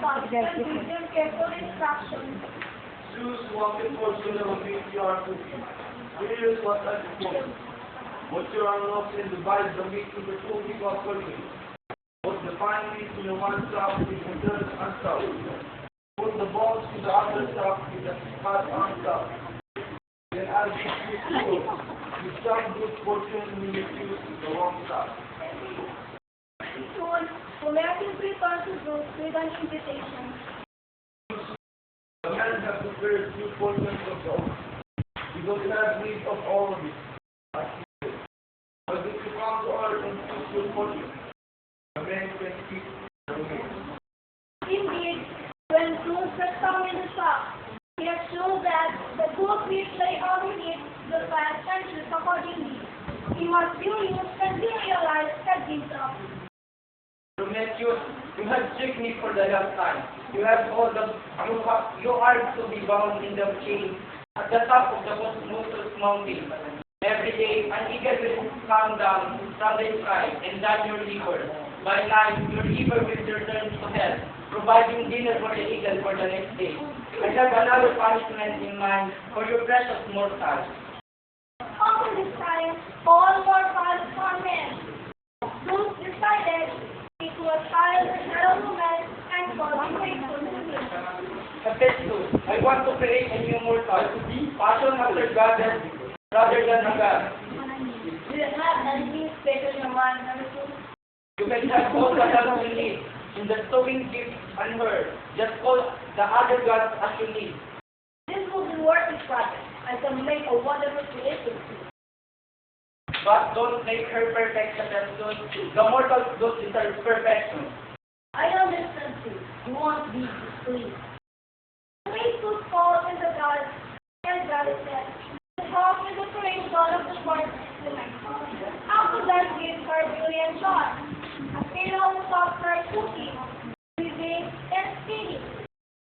thoughts and give them careful instructions. Choose what the portion of which you are cooking. Here's what I propose. Put your envelopes and divide the meat into 2 equal portions. Put the fine meat in the one cup with the third unstuffed. Put the balls to the other cup with the half unstuffed. Then add the sweet fruit. The some good portion will be used the wrong cup. Soon, Americans return to Bruce with an invitation. The man has prepared 2 portions of the oak. You don't have need of all of it. As he said. But if you come to earth and choose your portion, the man can keep the remains. Indeed, when Bruce has come in the shop, he assured that the good which they already eat the fat and choose accordingly. He must be used and be realized as himself. Prometheus, you have tricked me for the last time. You are to be bound in the chain at the top of the most mountain. Every day, an eagle will come down from the sky and dine your liver. By night, your liver will return to hell, providing dinner for the eagle for the next day. I have another punishment in mind for your precious mortals. After this time, all mortals are men. Bruce decided it was child and woman and God grateful to him. Hephaestus, I want to create a new mortal, passion after God rather than a God. Do you have anything special in your mind, Hephaestus? You can have all the gods you need, in the sowing gift and her. Just call the other gods as you need. This will be worth it, project. I can make a wonderful creation. But don't make her perfect, Hephaestus. The mortals don't deserve perfection. I understand you. You want me to please. Hephaestus falls in the garden, and God said, the hawk is the praying God of the forest tonight. After that gives her beauty and joy. A sailor who saw her cooking